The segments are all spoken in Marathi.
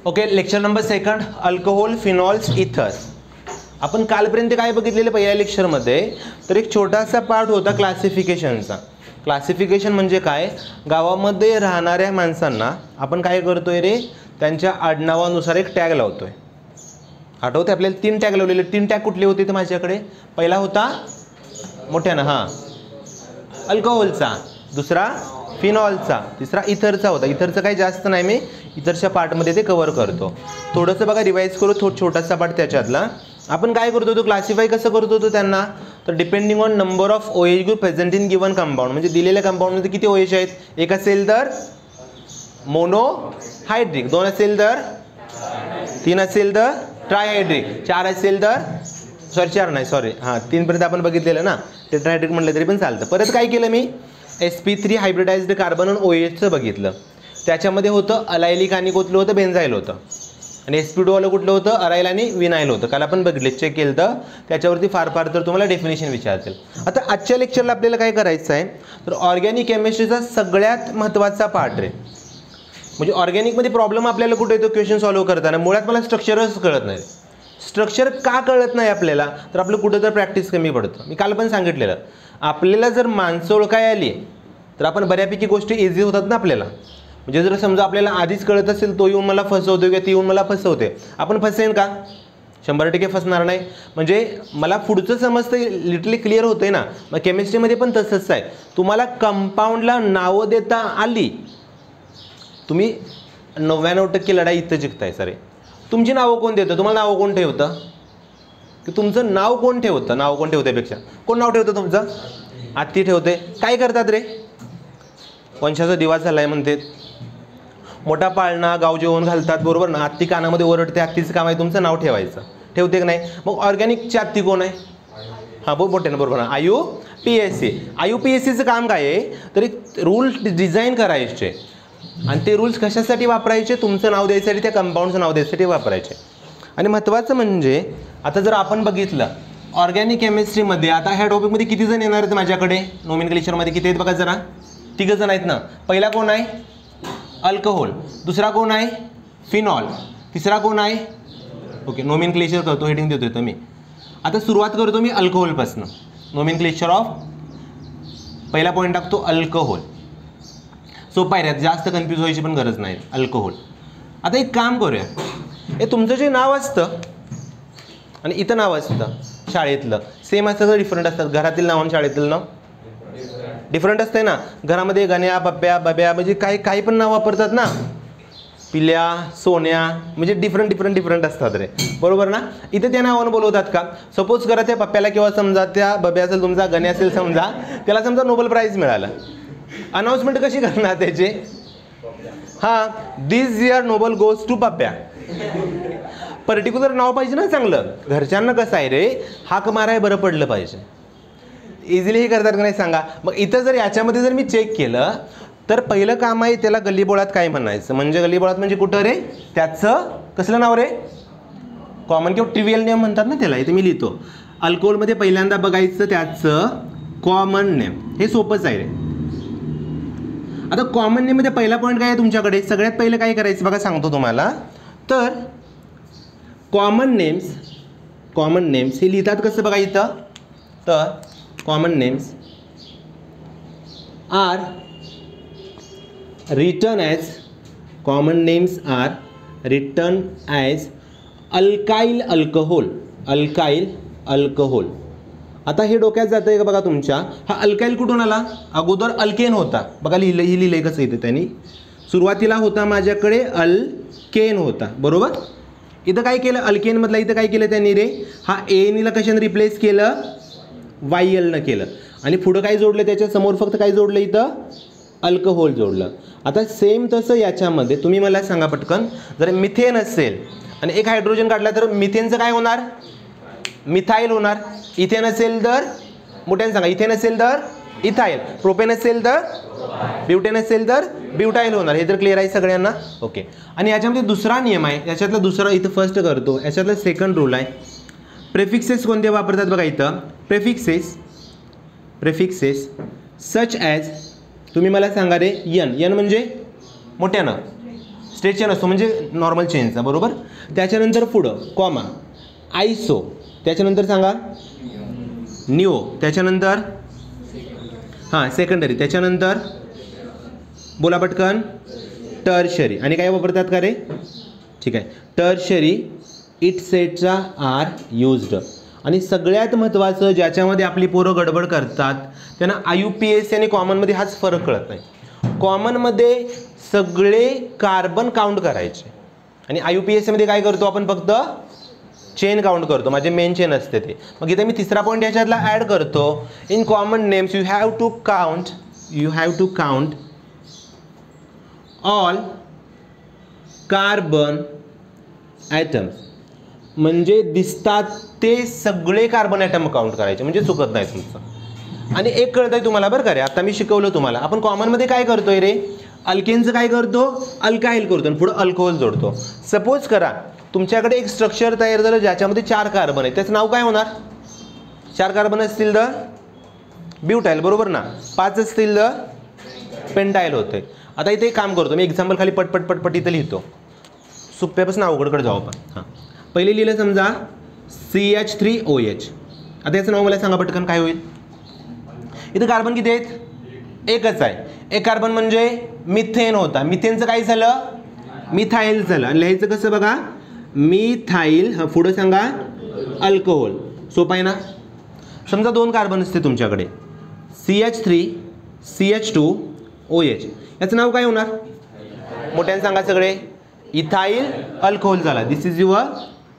Okay, lecture number 2 alcohol, phenols, ethers. आपण कालपर्यंत काय बघितलेलं पहिल्या लेक्चरमध्ये, तर एक छोटासा पार्ट होता क्लासिफिकेशनचा. क्लासिफिकेशन म्हणजे काय, गावामध्ये राहणाऱ्या माणसांना आपण काय करतोय रे, त्यांच्या आडनावानुसार एक टॅग लावतोय. आठवते आपल्याला 3 टॅग लावलेले. 3 टॅग कुठले होते ते माझ्याकडे? पहिला होता मोठ्यानं हां अल्कोहोलचा, दुसरा फिनॉलचा, तिसरा इथरचा होता. इथरचं काही जास्त नाही, मी इथरच्या पार्टमध्ये ते कव्हर करतो. थोडंसं बघा रिवाईज करू, छोटासा पार्ट त्याच्यातला. आपण काय करतो तो क्लासिफाय कसं करतो तो त्यांना, तर depending on number of OH group present in given compound. म्हणजे दिलेल्या कंपाऊंडमध्ये किती OH आहेत, 1 असेल तर मोनोहायड्रिक, 2 असेल तर 3 असेल तर ट्रायहायड्रिक, 4 असेल तर 3 पर्यंत आपण बघितलेलं ना, टेट्राहायड्रिक म्हटलं तरी पण चालतं. परत काय केलं मी, sp3 हायब्रिडाइज्ड कार्बन आणि OHचं बघितलं. त्याच्यामध्ये होतं अलायलिक आणि कुठलं होतं, बेन्झाईल होतं. आणि sp2 वालं कुठलं होतं, अराईल आणि विनाईल होतं. काल आपण बघितले, चेक केलं तर त्याच्यावरती फार तर तुम्हाला डेफिनेशन विचारतील. आता आजच्या लेक्चरला आपल्याला काय करायचं आहे, तर ऑर्गॅनिक केमिस्ट्रीचा सगळ्यात महत्त्वाचा पार्ट आहे. म्हणजे ऑर्गॅनिकमध्ये प्रॉब्लेम आपल्याला कुठे येतो क्वेश्चन सॉल्व्ह करताना, मुळात मला स्ट्रक्चरच कळत नाही. स्ट्रक्चर का कळत नाही आपल्याला, तर आपलं कुठं तर प्रॅक्टिस कमी पडतं. मी काल पण सांगितलेलं, आपल्याला जर माणसं ओळखाय आली तर आपण बऱ्यापैकी गोष्टी इझी होतात ना आपल्याला. म्हणजे जर समजा आपल्याला आधीच कळत असेल, तो येऊन मला फसवतो किंवा ती येऊन मला फसवते, आपण फसेन का? 100% फसणार नाही. म्हणजे मला पुढचं समजतं, लिटरली क्लिअर होतंय ना. मग केमिस्ट्रीमध्ये पण तसंच आहे. तुम्हाला कंपाऊंडला नावं देता आली, तुम्ही 99% लढाई इथं जिंकताय. सरे तुमची नावं कोण देतं, तुम्हाला नावं कोण ठेवतं, की तुमचं नाव कोण ठेवतं, नाव कोण ठेवत्यापेक्षा कोण नाव ठेवतं तुमचं, आत्ती ठेवते. काय करतात रे, वंशाचा दिवा झालाय म्हणते, मोठा पाळणा गाव जेवण घालतात, बरोबर ना. आत्ती कानामध्ये ओरडते, आत्तीचं काम आहे तुमचं नाव ठेवायचं, ठेवते की नाही. मग ऑर्गॅनिकची आत्ती कोण आहे, हां मोठे ना, बरोबर ना, IUPAC. IUPACचं काम काय आहे, तर एक रूल्स डिझाईन करायचे आणि ते रूल्स कशासाठी वापरायचे, तुमचं नाव द्यायसाठी, त्या कंपाऊंडचं नाव द्यायसाठी वापरायचे. आणि महत्त्वाचं म्हणजे आता जर आपण बघितलं ऑर्गॅनिक केमिस्ट्रीमध्ये, आता ह्या टॉपिकमध्ये किती जण येणार आहेत माझ्याकडे, नोमेनक्लेचरमध्ये किती आहेत बघा जरा, 3 जण आहेत ना. पहिला कोण आहे, अल्कोहोल. दुसरा कोण आहे, फिनॉल. तिसरा कोण आहे, ओके नोमेनक्लेचर करतो, हेडिंग देतोय तर मी. आता सुरुवात करतो मी अल्कोहोलपासून. नोमेनक्लेचर ऑफ, पहिला पॉईंट टाकतो अल्कोहोल. सोपा आहे, जास्त कन्फ्यूज व्हायची पण गरज नाही. अल्कोहोल. आता एक काम करूया, हे तुमचं जे नाव असतं आणि इथं नाव असतं शाळेतलं सेम असतं का डिफरंट असतात? घरातील नाव आणि शाळेतील नाव डिफरंट असतंय ना. घरामध्ये गण्या, पप्प्या, बब्या, म्हणजे काही पण नाव वापरतात ना, पिल्या, सोन्या, म्हणजे डिफरंट असतात रे, बरोबर ना. इथे त्या नावानं बोलवतात का? सपोज करा त्या पप्प्याला किंवा समजा त्या बब्या असेल तुमचा, गण्या असेल समजा, त्याला समजा नोबेल प्राईज मिळालं, अनाउन्समेंट कशी करणार त्याचे, हां this year Nobel goes to Pappya. Particular नाव पाहिजे ना चांगलं. घरच्यांना कसं आहे रे, हाक माराय बरं पडलं पाहिजे. इझिली हे करतात का नाही सांगा. मग इथं जर याच्यामध्ये जर मी चेक केलं तर पहिलं काम आहे त्याला गल्लीबोळात काय म्हणायचं. म्हणजे गल्लीबोळात म्हणजे कुठं रे, त्याचं कसलं नाव रे, कॉमन किंवा ट्रिवियल नेम म्हणतात ना त्याला. इथे मी लिहितो अल्कोहोलमध्ये पहिल्यांदा बघायचं त्याचं कॉमन नेम. हे सोपंच आहे रे. आता कॉमन नेममध्ये पहिला पॉईंट काय आहे तुमच्याकडे, सगळ्यात पहिलं काय करायचं बघा, सांगतो तुम्हाला. तर कॉमन नेम्स हे लिहितात कसं बघा इथं, तर common names are written as alkyl alcohol. आता हे डोक्यात जातं आहे का बघा तुमच्या, हा अल्काइल कुठून आला, अगोदर अल्केन होता बघा, लिहिलंय कसं इथं त्यांनी. सुरुवातीला होता माझ्याकडे अल्केन होता, बरोबर. इथं काय केलं अल्केनमधला, इथं काय केलं त्यांनी रे, हा एनला कशाने रिप्लेस केलं, YL केलं. आणि पुढं काय जोडलं, त्याच्या समोर फक्त काय जोडलं, इथं अल्कोहोल जोडलं. आता सेम तसं याच्यामध्ये तुम्ही मला सांगा पटकन, जर मिथेन असेल आणि एक हायड्रोजन काढला तर मिथेनचं काय होणार, मिथाईल होणार. इथेन असेल तर मोठ्याने सांगा, इथेन असेल तर इथाईल, प्रोपेन असेल तर ब्युटेन असेल तर ब्युटाईल होणार. हे तर क्लिअर आहे सगळ्यांना, ओके. आणि याच्यामध्ये दुसरा नियम आहे, याच्यातला दुसरा इथं फर्स्ट करतो, याच्यातला सेकंड रूल आहे. प्रेफिक्सेस कोणते वापरतात बघा इथं, प्रेफिक्सेस सच ॲज, तुम्ही मला सांगा रे, एन म्हणजे मोठ्यानं स्ट्रेट चेन असतो म्हणजे नॉर्मल चेनचा, बरोबर. त्याच्यानंतर पुढं कॉमा आयसो, त्याच्यानंतर सांगा निओ, त्याच्यानंतर हां सेकंडरी, त्याच्यानंतर बोला पटकन टर्शरी. आणि काय वापरतात का रे? ठीक आहे, टर्शरी इटसेट्रा आर युज्ड. आणि सगळ्यात महत्त्वाचं ज्याच्यामध्ये आपली पोरं गडबड करतात त्यांना IUPAC आणि कॉमनमध्ये हाच फरक कळत नाही. कॉमनमध्ये सगळे कार्बन काउंट करायचे आणि IUPAC मध्ये काय करतो आपण? फक्त चेन काउंट करतो, माझे मेन चेन असते ते. मग इथे मी तिसरा पॉईंट याच्यातला ॲड करतो. In common names you have to count all carbon atoms. म्हणजे दिसतात ते सगळे कार्बन ॲटम काउंट करायचे, म्हणजे चुकत नाही तुमचं. आणि एक कळतंय तुम्हाला बरं का रे, आता मी शिकवलं तुम्हाला. आपण कॉमनमध्ये काय करतोय रे? अल्केनचं काय करतो? अल्काईल करतो आणि पुढं अल्कोहोल जोडतो. सपोज करा तुमच्याकडे एक स्ट्रक्चर तयार झालं ज्याच्यामध्ये 4 कार्बन आहे, त्याचं नाव काय होणार? 4 कार्बन असतील तर ब्युटाईल, बरोबर ना. 5 असतील तर पेंटाईल होते. आता इथे एक काम करतो मी, एक्झाम्पल खाली पटपट इथं लिहितो. सोप्यापासून अवघडकडे जाऊ आपण. हां, पहिले लिहिलं समजा CH3OH. आता याचं नाव मला सांगा पटकन काय होईल? इथं कार्बन किती आहेत? एकच आहे. एक कार्बन म्हणजे मिथेन होता. मिथेनचं काय झालं? मिथाईल झालं. आणि लिहायचं कसं बघा? मिथाईल, हा पुढं सांगा अल्कोहोल. सोपं आहे ना. समजा 2 कार्बन असते तुमच्याकडे, CH3 CH2OH. याचं नाव काय होणार? मोठ्याने सांगा सगळे. इथाईल अल्कोहोल झाला. दिस इज युअर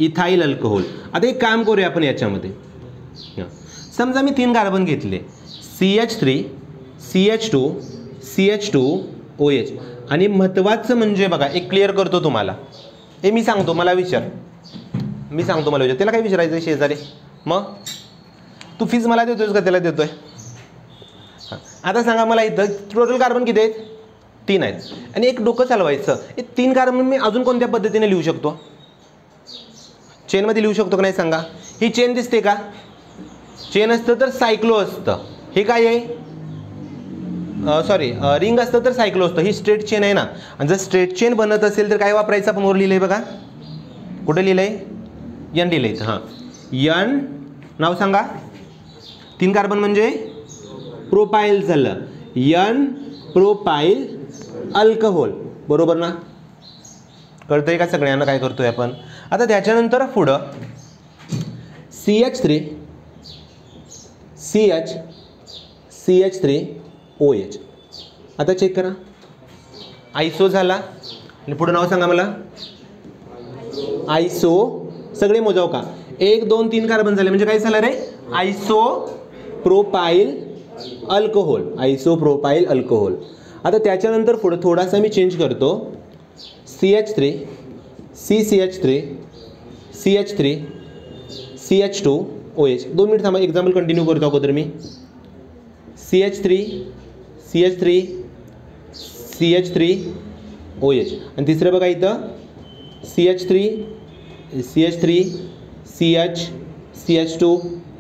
इथाईल अल्कोहोल. आता एक काम करूया आपण याच्यामध्ये. समजा मी 3 कार्बन घेतले, CH3 CH2 CH2OH. आणि महत्त्वाचं म्हणजे बघा, एक क्लिअर करतो तुम्हाला. हे मी सांगतो, मला विचार. त्याला काय विचारायचं शेजारी? मग तू फीज मला देतोयस का त्याला देतोय? आता सांगा मला इथं टोटल कार्बन किती आहेत? 3 आहेत. आणि एक डोकं चालवायचं, हे 3 कार्बन मी अजून कोणत्या पद्धतीने लिहू शकतो? चेनमध्ये लिहू शकतो का नाही सांगा? ही चेन दिसते का? चेन असतं तर सायक्लो असतं. हे काय आहे? सॉरी, रिंग असतं तर सायक्लो असतं. ही स्ट्रेट चेन आहे ना. आणि जर स्ट्रेट चेन बनत असेल तर काय वापरायचं? आपण वर लिहिलंय बघा. कुठे लिहिलंय? N लिहिलंय इथं. हां, N नाव सांगा. 3 कार्बन म्हणजे प्रोपाईल झालं. N प्रोपाईल अल्कोहोल, बरोबर ना. कळतंय का सगळ्यांना काय करतोय आपण? आता त्याच्यानंतर पुढं CH3 CH3OH. आता चेक करा, आयसो झाला. आणि पुढं नाव सांगा मला. आयसो. सगळे मोजाव का? 1 2 3 कार्बन झाले म्हणजे काय झालं रे? आयसो प्रोपाईल अल्कोहोल. आता त्याच्यानंतर पुढं थोडासा मी चेंज करतो. CH3 CH2OH. 2 मिनिट थांबा, एक्झाम्पल कंटिन्यू करतो अगोदर मी. CH3OH. आणि तिसरं बघा इथं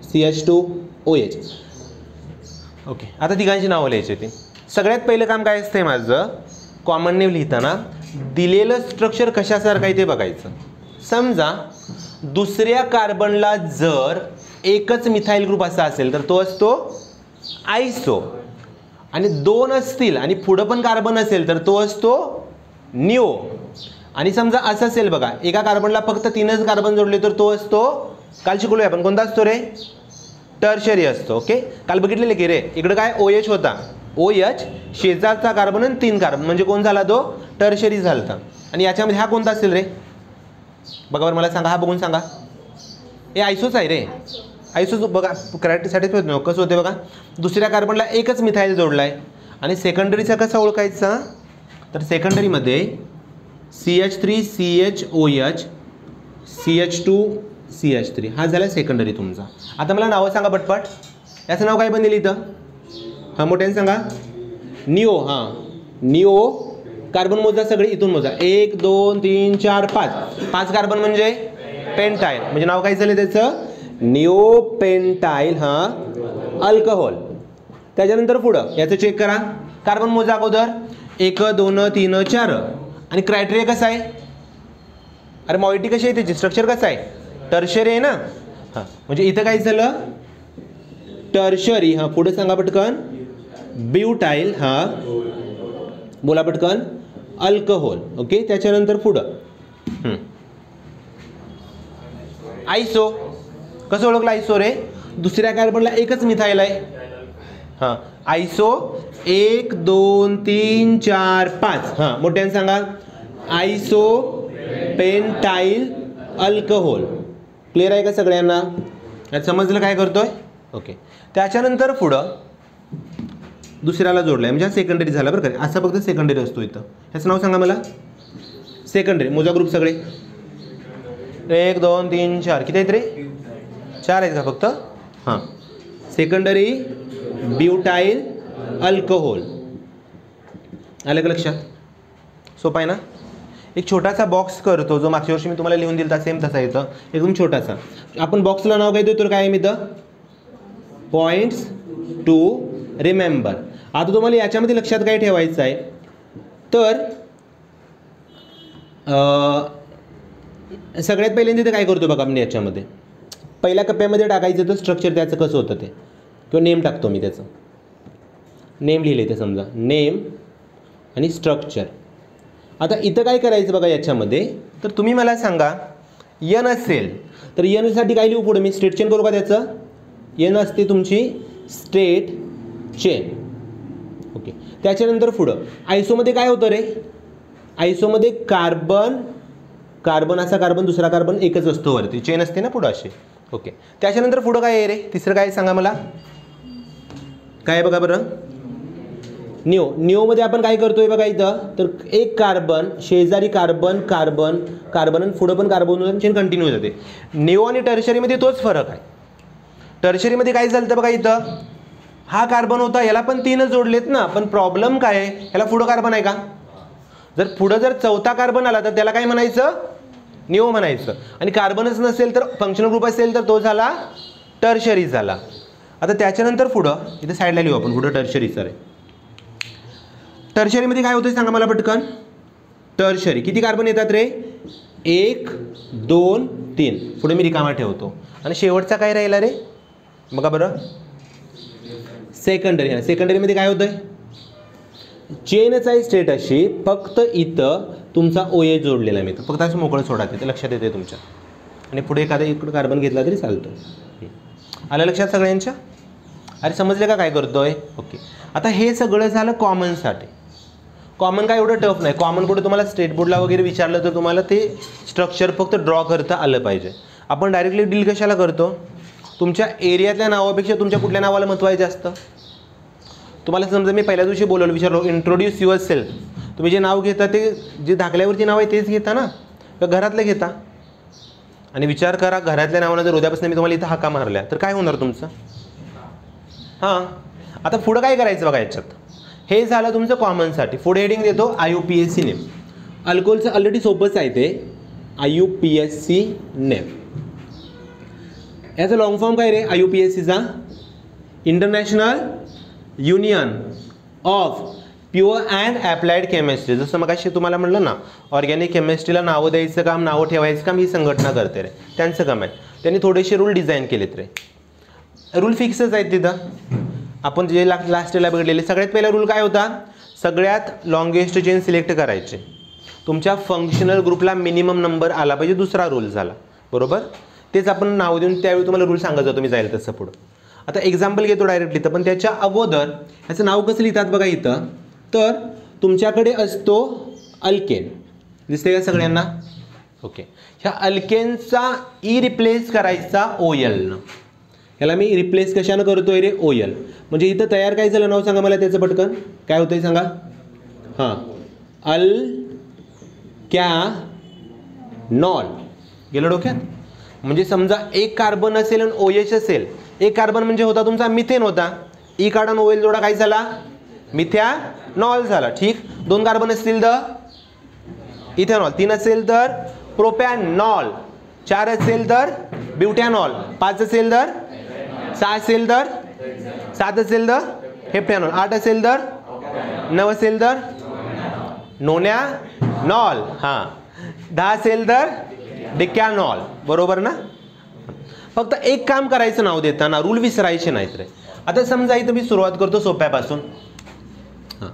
CH2OH. ओके, आता तिघांची नावं लिहायची होती. सगळ्यात पहिलं काम काय असतंय माझं? कॉमन नेम लिहिताना दिलेलं स्ट्रक्चर कशासारखं आहे ते बघायचं. समजा दुसऱ्या कार्बनला जर एकच मिथाईल ग्रुप असा असेल तर तो असतो आयसो. आणि 2 असतील आणि पुढं पण कार्बन असेल तर तो असतो निओ. आणि समजा असं असेल बघा, एका कार्बनला फक्त 3च कार्बन जोडले तर तो असतो, काल शिकलोय आपण, कोणता असतो रे? टर्शरी असतो. ओके, काल बघितलेले की रे, इकडं काय OH होता. OH शेजारचा कार्बन आणि 3 कार्बन म्हणजे कोण झाला? तो टर्शरी झाला. आणि याच्यामध्ये हा कोणता असेल रे? बघा बरं, मला सांगा, हा बघून सांगा. हे आयसोच आहे रे. आयसो बघा, करेक्टसाठी कसं होते बघा, दुसऱ्या कार्बनला एकच मिथाईल जोडलाय. आणि सेकंडरीचा कसा ओळखायचा? तर सेकंडरीमध्ये CH3 CHOH CH2 CH3 हा झाला सेकंडरी तुमचा. आता मला नावं सांगा पटपट. याचं नाव काय बनलेलं इथं? हां, मोठ्याने सांगा. निओ. हां, निओ. कार्बन मोजा सगळे, इथून मोजा. 1 2 3 4 5 कार्बन म्हणजे पेंटाईल. म्हणजे नाव काय झालं त्याचं? Neo pentyl alcohol. त्याच्यानंतर पुढं याचं चेक करा. कार्बन मोजा अगोदर. 1 2 3 4. आणि क्रायटेरिया कसा आहे, अरे मॉइटी कशी आहे त्याची, स्ट्रक्चर कसं आहे, टर्शरी आहे ना. हां म्हणजे इथं काय झालं, टर्शरी. हां पुढे सांगा पटकन, ब्युटाइल. हां बोला पटकन, अल्कोहोल. ओके त्याच्यानंतर पुढं आयसो. कसं ओळखलं आयसो रे, दुसऱ्या कार्बनला एकच मिथाईल आहे. हां आयसो 1 2 3 4 5. हां मोठ्याने सांगा, आयसो पेंटाइल अल्कोहोल. क्लिअर आहे का सगळ्यांना, समजलं काय करतोय. ओके त्याच्यानंतर पुढं दुसऱ्याला जोडलाय म्हणजे हा सेकंडरी झाला बरं का. असा फक्त सेकंडरी असतो इथं. ह्याचं नाव सांगा मला, सेकंडरी. मोजा ग्रुप सगळे 1 2 3 4. किती आहेत रे, 4 आहेत का फक्त. हां सेकंडरी ब्युटाइल अल्कोहोल. आलं का लक्षात, सोपं आहे ना. एक छोटासा बॉक्स करतो जो मागच्या वर्षी मी तुम्हाला लिहून दिला सेम तसा येतं, एकदम छोटासा. आपण बॉक्सला नाव काय देतो, काय आहे इथं, पॉइंट्स टू रिमेंबर. आता तुम्हाला याच्यामध्ये लक्षात काय ठेवायचं आहे, तर सगळ्यात पहिल्यांदा इथं काय करतो बघा आपण याच्यामध्ये, पहिल्या कप्प्यामध्ये टाकायचं तर स्ट्रक्चर त्याचं कसं होतं ते, किंवा नेम टाकतो मी त्याचं. नेम लिहिले ते समजा, नेम आणि स्ट्रक्चर. आता इथं काय करायचं बघा याच्यामध्ये, तर तुम्ही मला सांगा यन असेल तर यनसाठी काय लिहू पुढे मी, स्ट्रेट चेन करू का त्याचं. यन असते तुमची स्ट्रेट चेन. ओके त्याच्यानंतर पुढं आयसोमध्ये काय होतं रे, आयसोमध्ये कार्बन कार्बन असा कार्बन दुसरा कार्बन एकच असतो वरती, चेन असते ना पुढं असे. ओके त्याच्यानंतर पुढं काय आहे रे, तिसरं काय सांगा मला, काय बघा बरं, निओ. निओमध्ये आपण काय करतोय बघा इथं, तर एक कार्बन शेजारी कार्बन कार्बन कार्बन आणि पुढं पण कार्बन चेन कंटिन्यू होते. निओ आणि टर्शरीमध्ये तोच फरक आहे. टर्शरीमध्ये काय झालं बघा इथं, हा कार्बन होता याला पण 3 जोडलेत ना, पण प्रॉब्लेम काय आहे, याला पुढं कार्बन आहे का, जर पुढं जर चौथा कार्बन आला तर त्याला काय म्हणायचं, निओ म्हणायचं. आणि कार्बनच नसेल तर फंक्शनल ग्रुप असेल तर तो झाला टर्शरी झाला. आता त्याच्यानंतर पुढं इथे साईडला लिहू आपण, पुढं टर्शरी सर आहे. टर्शरीमध्ये काय होतं सांगा मला पटकन, टर्शरी किती कार्बन येतात रे, 1 2 3. पुढे मी रिकामा ठेवतो आणि शेवटचा काय राहिला रे बघा बरं, सेकंडरी. सेकंडरीमध्ये काय होतंय, चेनच आहे स्ट्रेट अशी, फक्त इथं तुमचा OH जोडलेला मिळतो, फक्त असं मोकळं सोडा ते लक्षात येते तुमच्या. आणि पुढे एखादा इकडं कार्बन घेतला तरी चालतो. आलं लक्षात सगळ्यांच्या, अरे समजले का काय करतोय. ओके आता हे सगळं झालं कॉमनसाठी. कॉमन काय एवढं टफ नाही, कॉमन पुढे तुम्हाला स्टेट बोर्डला वगैरे विचारलं तर तुम्हाला ते स्ट्रक्चर फक्त ड्रॉ करता आलं पाहिजे. आपण डायरेक्टली डील कशाला करतो, तुमच्या एरियातल्या नावापेक्षा तुमच्या कुठल्या नावाला महत्त्व आहे जास्त. तुम्हाला समजा मी पहिल्या दिवशी विचारलो इंट्रोड्यूस युअर सेल्फ, तुम्ही जे नाव घेता ते जे दाखल्यावरची नाव आहे तेच घेता ना, का घरातलं घेता. आणि विचार करा घरातल्या नावानं जर उद्यापासून मी तुम्हाला इथं हाका मारल्या तर काय होणार तुमचं. हां आता पुढं काय करायचं बघा याच्यात, हे झालं तुमचं कॉमनसाठी. पुढे हेडिंग देतो IUPAC नेम. अल्कोहोलचं ऑलरेडी सोपंच आहे ते, IUPAC नेम. याचा लॉंग फॉर्म काय रे, IUPACचा international union of pure and applied chemistry. जसं मग अशी तुम्हाला म्हणलं ना, ऑर्गॅनिक केमिस्ट्रीला नावं द्यायचं काम, नावं ठेवायचं काम ही संघटना करते रे, त्यांचं काम आहे. त्यांनी थोडेसे रूल डिझाईन केलेत रे, रूल फिक्सच आहेत तिथं. आपण जे लास्ट डेला बघितलेले सगळ्यात पहिला रूल काय होता, सगळ्यात लॉंगेस्ट चेन सिलेक्ट करायचे. तुमच्या फंक्शनल ग्रुपला मिनिमम नंबर आला पाहिजे, दुसरा रूल झाला बरोबर. तेच आपण नाव देऊन त्यावेळी तुम्हाला रूल सांगायचं होतं, मी जाईल तसं पुढं. आता एक्झाम्पल घेतो डायरेक्टली तर, पण त्याच्या अगोदर याचं नाव कसं लिहितात बघा इथं, तर तुमच्याकडे असतो अल्केन, दिसते का सगळ्यांना. ओके ह्या अल्केनचा रिप्लेस करायचा OL. याला मी रिप्लेस कशानं करतोय रे, OL. म्हणजे इथं तयार काय झालं नाव सांगा मला त्याचं पटकन, काय होतंय सांगा. हां अल्कॅनॉल गेलं डोक्यात. म्हणजे समजा एक कार्बन असेल आणि OH असेल, एक कार्बन म्हणजे होता तुमचा मिथेन होता, ई कार्बन OL जोडा काय झाला, मिथॅनॉल झाला. ठीक, 2 कार्बन असतील तर इथेनॉल, 3 असेल तर प्रोपॅनॉल, 4 असेल तर ब्युटॅनॉल, 5 असेल तर 6 असेल तर 7 असेल तर हेप्टॅनॉल, 8 असेल तर 9 असेल तर नोन्या नॉल, हां 10 असेल तर डिकॅनॉल, बरोबर ना. फक्त एक काम करायचं नाव देताना, रूल विसरायचे नाहीत रे. आता समजा इथं मी सुरुवात करतो सोप्यापासून. हां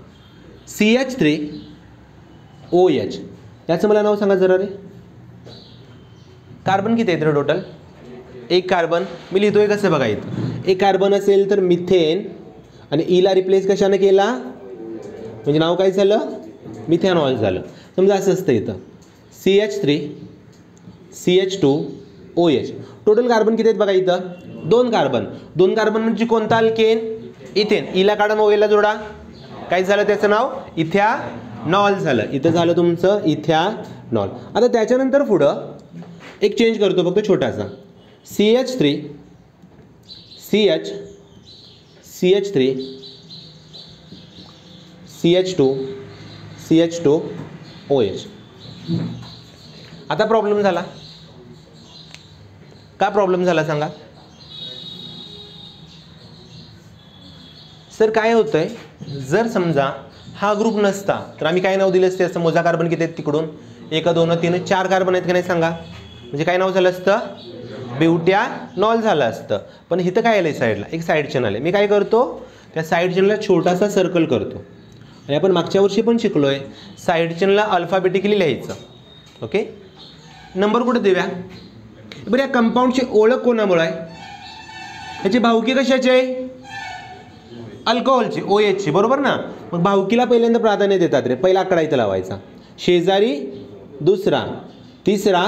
CH3OH याचं मला नाव सांगा जरा रे. कार्बन किती आहेत रे टोटल? एक कार्बन. मी लिहितोय कसं बघा इथं, एक कार्बन असेल तर मिथेन आणि ईला रिप्लेस कशाने केला म्हणजे नाव काय झालं, मिथेनॉल झालं. समजा असं असतं इथं CH3CH2OH. टोटल कार्बन किती आहेत बघा इथं, 2 कार्बन. 2 कार्बन म्हणजे कोणता अल्केन, इथेन. ईला काढून ओएलला जोडा, काय झालं त्याचं नाव इथॅनॉल झालं. इथं झालं तुमचं इथॅनॉल. आता त्याच्यानंतर पुढं एक चेंज करतो फक्त छोटासा. CH3 CH2OH. आता प्रॉब्लेम झाला का, प्रॉब्लेम झाला सांगा सर. काय होतंय, जर समजा हा ग्रुप नसता तर आम्ही काय नाव दिलं असते असं. मोजा कार्बन किती आहेत तिकडून, 1 2 3 4 कार्बन आहेत का नाही सांगा. म्हणजे काय नाव झालं असतं, ब्युटॅनॉल झालं असतं. पण इथं काय आलं साईडला, एक साईड चेन आले. मी काय करतो, त्या साईड चेनला छोटासा सर्कल करतो. आणि आपण मागच्या वर्षी पण शिकलोय, साईड चेनला अल्फाबेटिकली लिहायचं. ओके, नंबर कुठे देऊया बरं. या कंपाऊंडची ओळख कोणामुळे आहे, याची भावकी कशाची आहे, अल्कोहोलची, OH ची, बरोबर ना. मग भावकीला पहिल्यांदा प्राधान्य देतात रे. पहिला आकडा इथं लावायचा, शेजारी दुसरा, तिसरा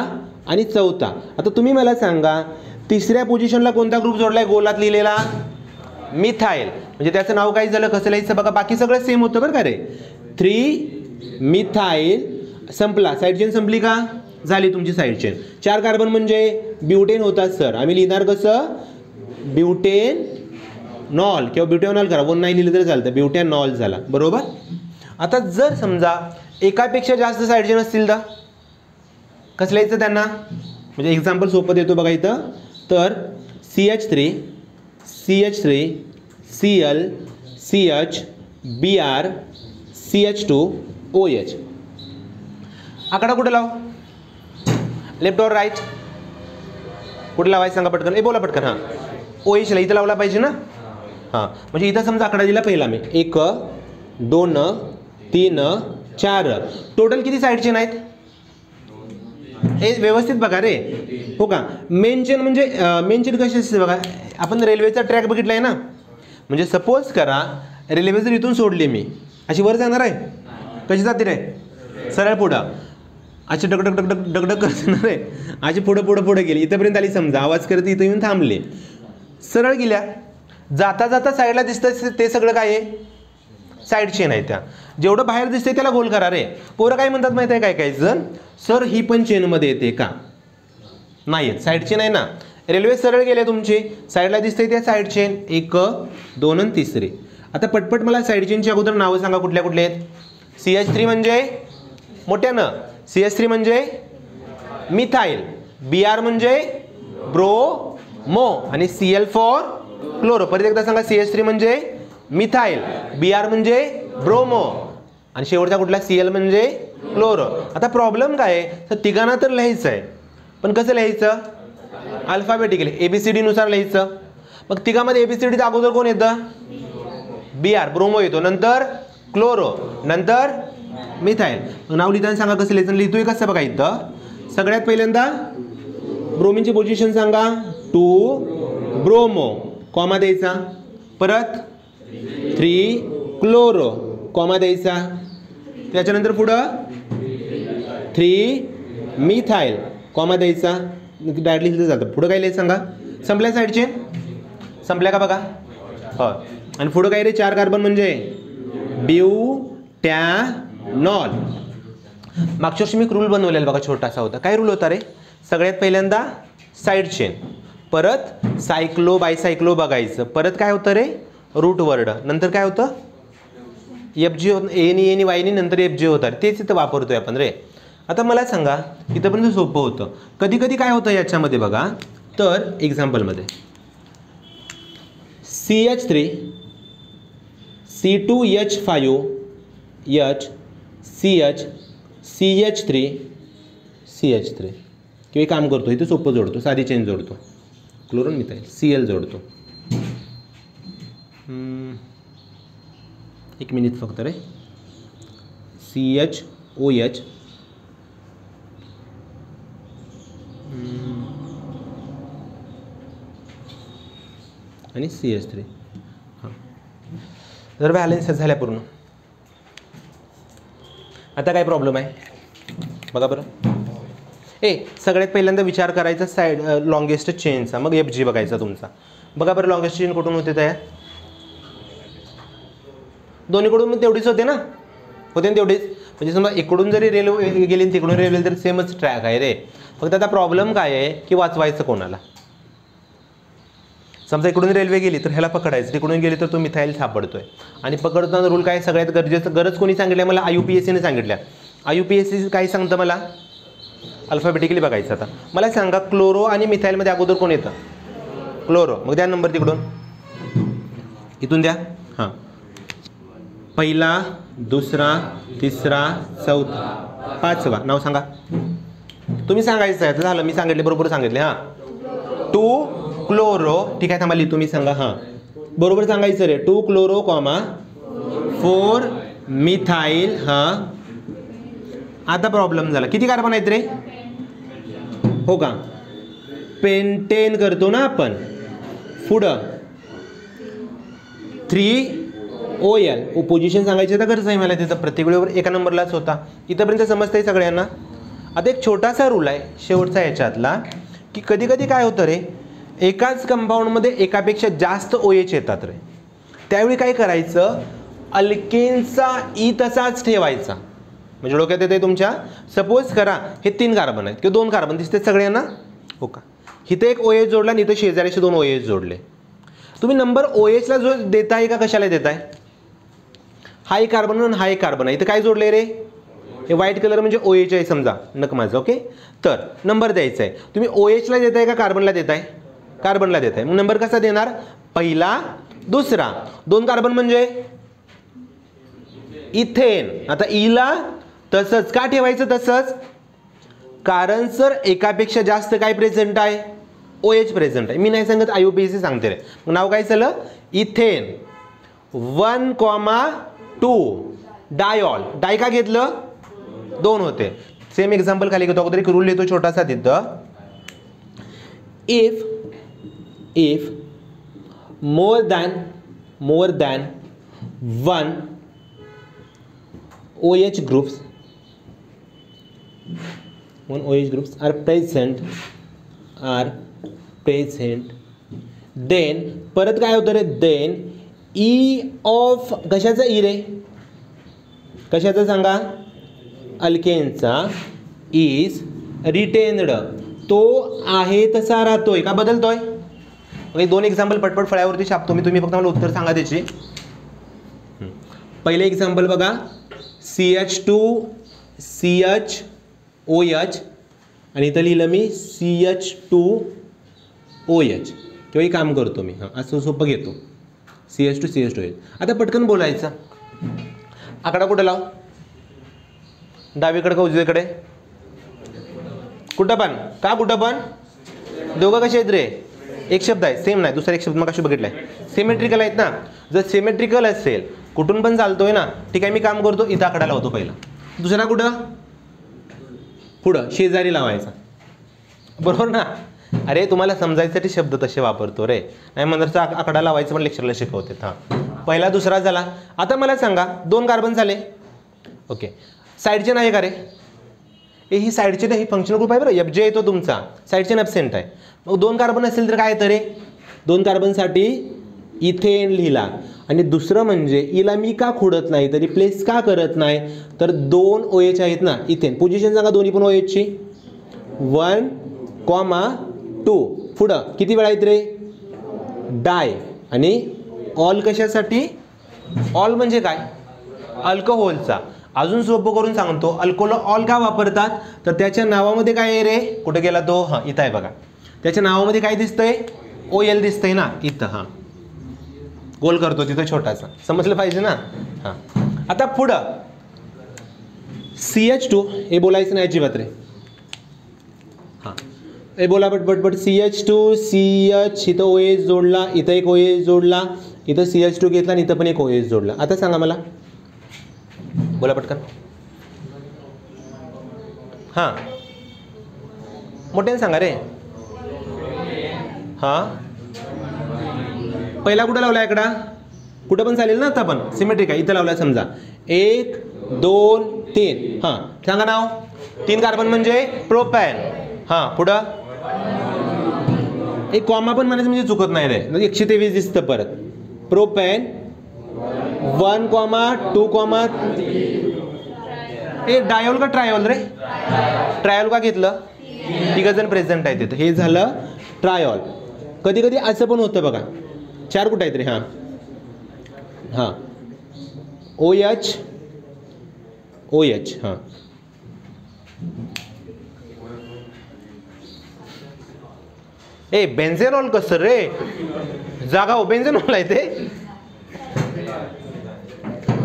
आणि चौथा. आता तुम्ही मला सांगा, तिसऱ्या पोझिशनला कोणता ग्रुप जोडलाय गोलात लिहिलेला, मिथाईल. म्हणजे त्याचं नाव काय झालं, कसं लिहायचं बघा. बाकी सगळं सेम होतं बरं का रे. 3 मिथाईल संपला, साईड चेन संपली का, झाली तुमची साईड चेन. 4 कार्बन म्हणजे ब्युटेन होतात सर. आम्ही लिहिणार कसं, ब्युटेनॉल किंवा ब्युटेनॉल करा, 1 नाही लिहिलं तरी चालतं, ब्युटेनॉल झाला, बरोबर. आता जर समजा एकापेक्षा जास्त साईड चेन असतील तर कसं लिहायचं त्यांना, म्हणजे एक्झाम्पल सोपं देतो बघा इथं. तर CH3 Cl CH Br CH2OH. आकडा कुठे लाव, लेफ्ट और राईट, कुठे लावायचं सांगा पटकन. बोला पटकन. हां OH ला इथं लावला पाहिजे ना. हां म्हणजे इथं समजा आकडा दिला पहिला मी, 1 2 3 4. टोटल किती साईड चेन आहेत हे व्यवस्थित बघा रे. हो का, मेन चेन म्हणजे मेन चेन कशी असते बघा. आपण रेल्वेचा ट्रॅक बघितला आहे ना. म्हणजे सपोज करा रेल्वे जर इथून सोडली मी, अशी वर जाणार आहे, कशी जाते रे, सरळ पुढं अशी डगडग डगडग डगडग करणार आहे. अशी पुढं पुढं पुढं गेली, इथंपर्यंत आली समजा, आवाज करत इथं येऊन थांबले, सरळ गेल्या. जाता जाता साईडला दिसतं ते सगळं काय आहे, साईड चेन आहे. त्या जेवढं बाहेर दिसते त्याला गोल करा रे. पोरं काय म्हणतात माहिती आहे काय काय जण, सर ही पण चेनमध्ये येते का, नाही येत, साईड चेन आहे ना. रेल्वे सरळ गेले तुमची, साईडला दिसते त्या साईड चेन, 1 2 आणि तिसरी. आता पटपट मला साईड चेनची अगोदर नावं सांगा कुठल्या कुठले आहेत. CH3 म्हणजे मोठ्यानं, CH3 म्हणजे मिथाईल, Br म्हणजे ब्रोमो आणि Cl फॉर क्लोरो. परत एकदा सांगा, CH3 म्हणजे मिथाईल, Br म्हणजे ब्रोमो आणि शेवटचा कुठला Cl म्हणजे क्लोरो. आता प्रॉब्लेम काय आहे, तर तिघांना तर लिहायचं आहे, पण कसं लिहायचं, अल्फाबेटिकली ABCD नुसार लिहायचं. मग तिघामध्ये ABCD अगोदर कोण येतं, Br ब्रोमो येतो, नंतर क्लोरो, नंतर मिथाईल. मग नाव लिहिताना सांगा कसं लिहायचं, लिहितोय कसं बघा इथं. सगळ्यात पहिल्यांदा ब्रोमिनची पोझिशन सांगा, 2 ब्रोमो कॉमा द्यायचा, परत 3 क्लोरो कॉमा द्यायचा, त्याच्यानंतर पुढं 3 मिथाईल कॉमा द्यायचा, डायरेक्टली लिहिलं जातं. पुढं काय लिहायचं सांगा, संपल्या साईड चेन, संपल्या का बघा. हो, आणि पुढं काय रे, 4 कार्बन म्हणजे ब्युटॅनॉल. मागच्या वर्षी मी रूल बनवलेला बघा, छोटासा होता. काय रूल होता रे, सगळ्यात पहिल्यांदा साईड चेन, परत सायक्लो बायसायक्लो बघायचं, परत काय होतं रे, रूट वर्ड, नंतर काय होतं FG एनी वायनी, नंतर FG होतात, तेच इथं वापरतोय आपण रे. आता मला सांगा, इथंपर्यंत सोपं होतं. कधी कधी काय होतं याच्यामध्ये बघा, तर एक्झाम्पलमध्ये CH3 C2H5H CH CH3 CH3 किंवा काम करतो इथे सोपं जोडतो, साधी चेन जोडतो, क्लोरोन मिथाईल Cl जोडतो. एक मिनिट फक्त रे. CHOH आणि CH3. हां, जर बॅलन्स झाल्या पूर्ण. आता काय प्रॉब्लेम आहे बघा बरं. सगळ्यात पहिल्यांदा विचार करायचा साईड लॉंगेस्ट चेनचा, मग FG बघायचा तुमचा. बघा बरं लॉंगेस्ट चेन कुठून होते तयार? दोन्हीकडून मग तेवढीच होते ना, होते ना तेवढीच. म्हणजे समजा इकडून जरी रेल्वे गेली तिकडून रेल्वे तर सेमच ट्रॅक आहे रे. फक्त आता प्रॉब्लेम काय आहे की वाचवायचं कोणाला. समजा इकडून रेल्वे गेली तर ह्याला पकडायचं, तिकडून गेली तर तो मिथाईल सापडतोय. आणि पकडताना रूल काय सगळ्यात गरज कोणी सांगितलं मला? IUPACने सांगितल्या. IUPAC काय सांगतं मला? अल्फाबेटिकली बघायचं. आता मला सांगा क्लोरो आणि मिथाईलमध्ये अगोदर कोण येतं? क्लोरो. मग द्या नंबर तिकडून, इथून द्या. हां, पहिला, दुसरा, तिसरा, चौथा, पाचवा. नाव सांगा. तुम्ही सांगायचं आहे. झालं, मी सांगितले बरोबर सांगितले. हां, 2 क्लोरो. ठीक आहे, थांबा तुम्ही सांगा. हां, बरोबर सांगायचं रे. 2 क्लोरो, 4 मिथाईल. हां, आता प्रॉब्लेम झाला. किती कार्बन आहेत रे? हो का, पेंटेन करतो ना आपण. पुढं 3OL. पोझिशन सांगायची तर गरज आहे मला तिथं, प्रत्येक वेळेवर एका नंबरलाच होता. इथंपर्यंत समजतंय सगळ्यांना. आता एक छोटासा रूल आहे शेवटचा याच्यातला, की कधी कधी काय होतं रे, एकाच कंपाऊंडमध्ये एकापेक्षा जास्त OH येतात रे. त्यावेळी काय करायचं, अल्केनचा ई तसाच ठेवायचा. म्हणजे डोक्यात येते तुमच्या, सपोज करा हे 3 कार्बन आहेत किंवा 2 कार्बन दिसते सगळ्यांना. हो का, इथे एक OH जोडला आणि इथे शेजारीचे 2 OH जोडले. तुम्ही नंबर OHला जो देताय का कशाला देताय? हा एक कार्बन आणि हा एक कार्बन आहे. इथे काय जोडले रे? हे व्हाईट कलर म्हणजे OH आहे समजा, नक माझं. ओके, तर नंबर द्यायचा आहे. तुम्ही OHला देताय का कार्बनला देताय? कार्बनला देताय. मग नंबर कसा देणार? पहिला, दुसरा. 2 कार्बन म्हणजे इथेन. आता ईला तसंच का ठेवायचं तसंच? कारण सर एकापेक्षा जास्त काय प्रेझेंट आहे? OH प्रेझेंट आहे. मी नाही सांगत, IUPAC सांगते रे. मग नाव काय झालं? इथेन 1,2 डायऑल. डाय का घेतलं? 2 होते. सेम एक्झाम्पल खाली घेतो अगोदर, एक रूल येतो छोटासा तिथं. If more than 1 OH groups are present, then परत काय होतं रे? देन ई ऑफ कशाचा ई रे? कशाचा सांगा? अल्केनचा. Is retained. तो आहे तसा राहतोय का बदलतोय? ओके, 2 एक्झाम्पल पटपट फळ्यावरती छापतो मी, तुम्ही फक्त मला उत्तर सांगा त्याची. पहिले एक्झाम्पल बघा, CH2 CHOH आणि इथं लिहिलं मी CH2OH. किंवा काम करतो मी. हां, असं सोपं घेतो. CH2 CH2OH. आता पटकन बोलायचं. आकडा कुठं लाव? डावीकडे का उजवीकडे? कुठं पण का? कुठं पण? दोघं कसे आहेत रे? एक शब्द आहे, सेम नाही. दुसरा एक शब्द मग कशी बघितलाय? सिमेट्रिकल आहेत ना. जर सिमेट्रिकल असेल, कुठून पण चालतोय ना. ठीक आहे, मी काम करतो, इथं आकडा लावतो पहिला. दुसरा कुठं? पुढं शेजारी लावायचा. बरोबर ना? अरे तुम्हाला समजायसाठी शब्द तसे वापरतो रे. नाही मंदरचा आकडा लावायचं पण लेक्चरला शिकवते. हां, पहिला दुसरा झाला. आता मला सांगा 2 कार्बन झाले. ओके, साईड चेन आहे का रे? ही साईड चेन, ही फंक्शनल ग्रुप आहे बरं. FJ येतो तुमचा, साईड चेन ॲब्सेंट आहे. मग 2 कार्बन असेल तर काय येतं रे? 2 कार्बनसाठी इथेन लिहिला. आणि दुसरं म्हणजे इला मी का खोडत नाही, तर रिप्लेस का करत नाही, तर 2 OH आहेत ना इथेन. पोझिशन सांगा दोन्ही पण OHची. 1,2. पुढं किती वेळा आहेत रे? डाय. आणि ऑल कशासाठी? ऑल म्हणजे काय? अल्कोहोलचा. अजून सोपं करून सांगतो, अल्कोहोल का वापरतात, तर त्याच्या नावामध्ये काय आहे रे? कुठे गेला तो? हां, इथं आहे बघा. त्याच्या नावामध्ये काय दिसतंय? OL दिसतंय ना इथं. हां, गोल करतो तिथं छोटासा, समजलं पाहिजे ना. हां, आता पुढं CH2 हे बोलायचं नाही अजिबात रे. हां हे बोला पटपट. CH2 CH इथं OH जोडला, इथं एक OH जोडला, इथं CH2 घेतला आणि इथं पण एक OH जोडला. आता सांगा मला, बोला पटकन. हां मोठ्याने सांगा रे. हां पहिला कुठं लावला इकडा, कुठं पण चालेल ना. आता पण सिमेट्रिक आहे, इथं लावला समजा 1 2 3. हां सांगा नाव. 3 कार्बन म्हणजे प्रोपॅन. हां पुढं एक कॉमा पण म्हणायचं म्हणजे चुकत नाही रे. 123 दिसतं परत. प्रोपॅन 1 2 ए डायोल का ट्रायोल रे. ट्रायोल का घेतलं, तिघ जण प्रेझेंट आहे तिथं, हे झालं ट्रायोल. कधी कधी असं पण होतं बघा. 4 कुठं आहेत रे. हां हां OH OH. हां ए बेन्झेनॉल कसं रे, जागा हो बेन्झेनॉल आहे ते.